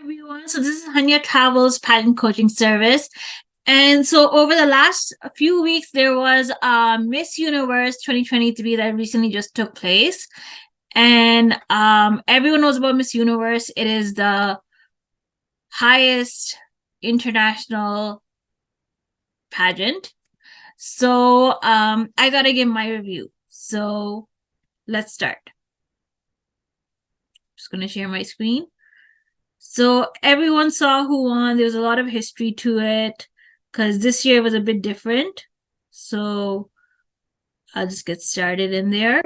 Everyone. So this is HunyahTravels Pageant Coaching Service. And so over the last few weeks, there was Miss Universe 2023 that recently just took place. And everyone knows about Miss Universe. It is the highest international pageant. So I got to give my review. So let's start. Just going to share my screen. So everyone saw who won. There was a lot of history to it because this year was a bit different. So I'll just get started in there.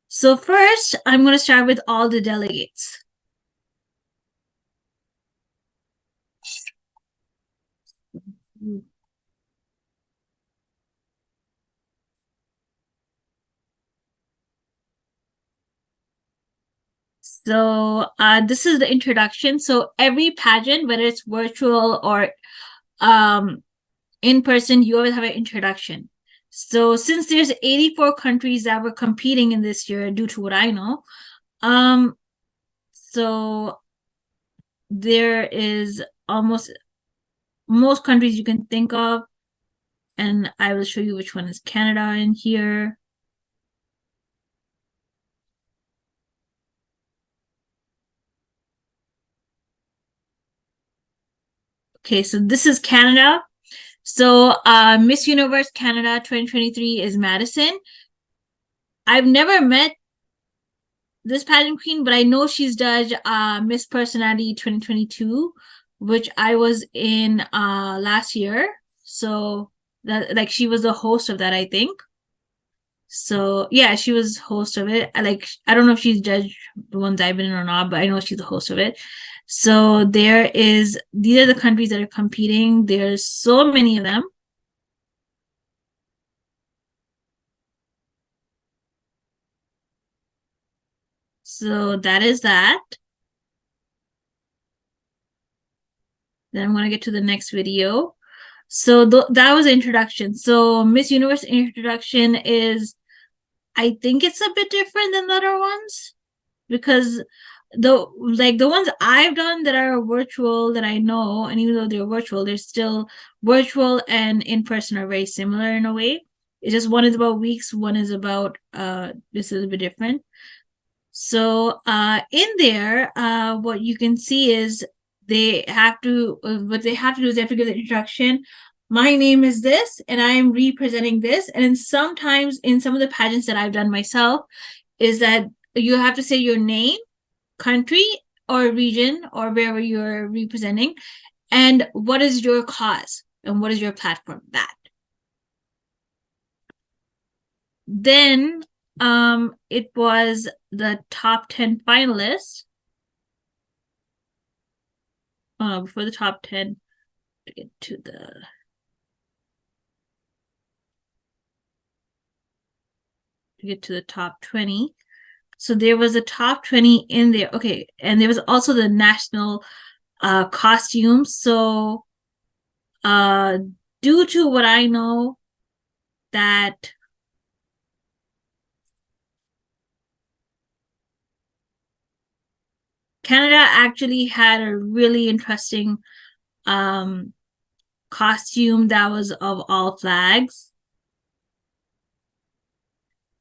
So first, I'm going to start with all the delegates. So this is the introduction. So every pageant, whether it's virtual or in person, you always have an introduction. So since there's 84 countries that were competing in this year, due to what I know, so there is almost most countries you can think of, and I will show you which one is Canada in here. Okay, so this is Canada. So Miss Universe Canada 2023 is Madison. I've never met this pageant queen, but I know she's judged Miss Personality 2022, which I was in last year. So that, like, she was the host of that, I think. So yeah, she was host of it. I don't know if she's judged the ones I've been in or not, but I know she's the host of it. So these are the countries that are competing. There's so many of them. So that is that. Then I'm going to get to the next video. So that was the introduction. So Miss Universe introduction is, I think it's a bit different than the other ones because the ones I've done that are virtual that I know, and even though they're virtual, they're still virtual and in person are very similar in a way. It's just one is about weeks, one is about this is a bit different. So in there, what you can see is what they have to do is they have to give the introduction. My name is this, and I am representing this. And sometimes in some of the pageants that I've done myself, is that you have to say your name, country, or region, or wherever you're representing, and what is your cause, and what is your platform, that. Then it was the top 10 finalists. Before the top 10, to get to the top 20. So there was a top 20 in there. Okay, and there was also the national costume. So due to what I know, that Canada actually had a really interesting costume that was of all flags.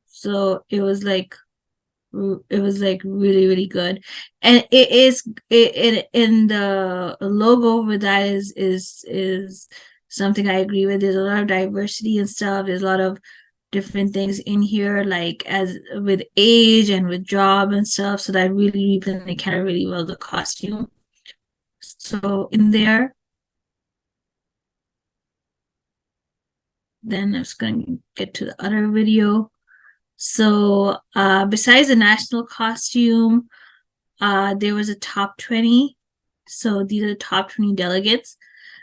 So it was like really, really good. And it in the logo with that is something I agree with. There's a lot of diversity and stuff. There's a lot of different things in here, like as with age and with job and stuff. So that really represented Canada really well, the costume. So in there, then I'm just going to get to the other video. So besides the national costume, there was a top 20. So these are the top 20 delegates.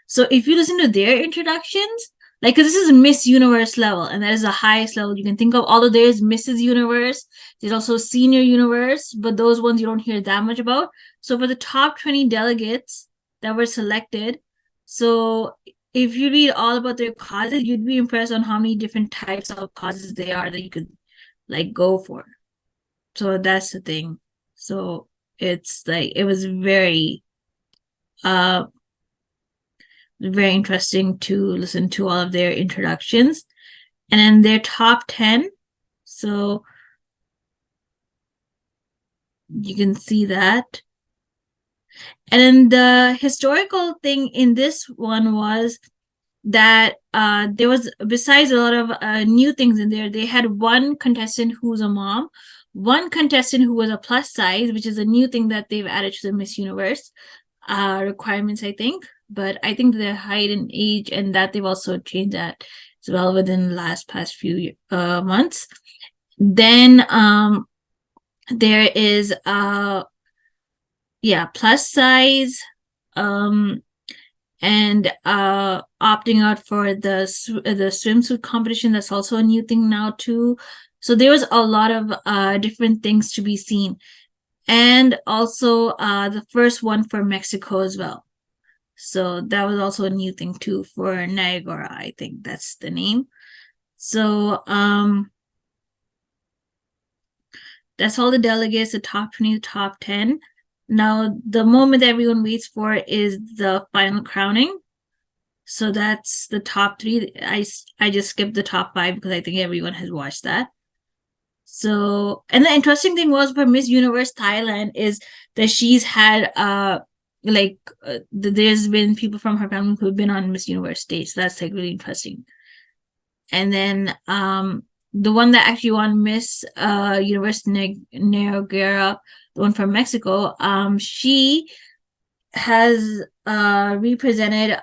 So if you listen to their introductions, like, because this is Miss Universe level, and that is the highest level you can think of. Although there's Mrs. Universe, there's also Senior Universe, but those ones you don't hear that much about. So for the top 20 delegates that were selected, so if you read all about their causes, you'd be impressed on how many different types of causes they are that you could like go for. So that's the thing. So it's like it was very interesting to listen to all of their introductions. And then their top 10. So you can see that. And then the historical thing in this one was that there was, besides a lot of new things in there, they had one contestant who's a mom, one contestant who was a plus size, which is a new thing that they've added to the Miss Universe requirements, I think. But I think their height and age, and that they've also changed that as well within the past few months. Then there is plus size, and opting out for the swimsuit competition. That's also a new thing now too. So there was a lot of different things to be seen, and also the first one for Mexico as well. So that was also a new thing too for Niagara. I think that's the name. So that's all the delegates, the top 20, the top 10. Now, the moment that everyone waits for is the final crowning. So that's the top 3. I just skipped the top 5 because I think everyone has watched that. So, and the interesting thing was for Miss Universe Thailand is that she's had there's been people from her family who have been on Miss Universe stage. So that's like really interesting. And then the one that actually won Miss Universe Niagara, the one from Mexico, she has represented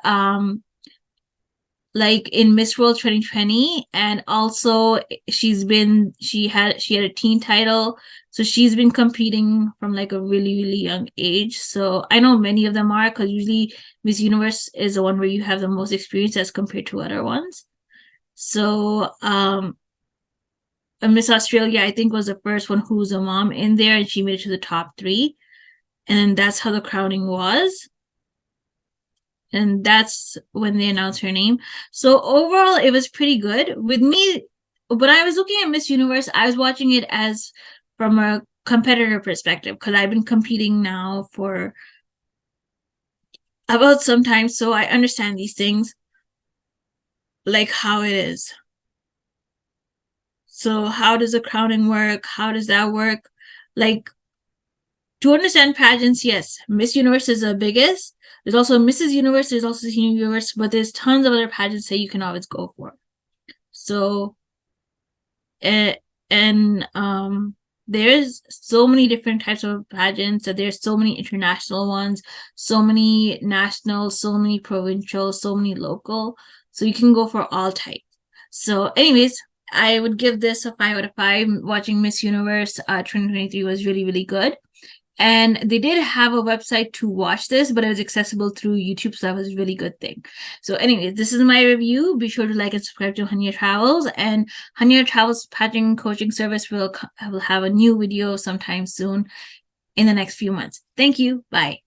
like in Miss World 2020, and also she had a teen title, so she's been competing from like a really, really young age. So I know many of them are, because usually Miss Universe is the one where you have the most experience as compared to other ones. So Miss Australia, I think, was the first one who was a mom in there, and she made it to the top 3. And that's how the crowning was. And that's when they announced her name. So overall, it was pretty good. With me, when I was looking at Miss Universe, I was watching it as from a competitor perspective, because I've been competing now for about some time. So I understand these things, like how it is. So how does the crowning work? How does that work? Like, to understand pageants, yes, Miss Universe is the biggest. There's also Mrs. Universe, there's also Senior Universe, but there's tons of other pageants that you can always go for. So, there's so many different types of pageants, that there's so many international ones, so many national, so many provincial, so many local. So you can go for all types. So anyways, I would give this a 5 out of 5. Watching Miss Universe 2023 was really, really good. And they did have a website to watch this, but it was accessible through YouTube, so that was a really good thing. So anyways, this is my review. Be sure to like and subscribe to Hunya Travels, and Hunya Travels Pageant Coaching Service will have a new video sometime soon in the next few months. Thank you. Bye.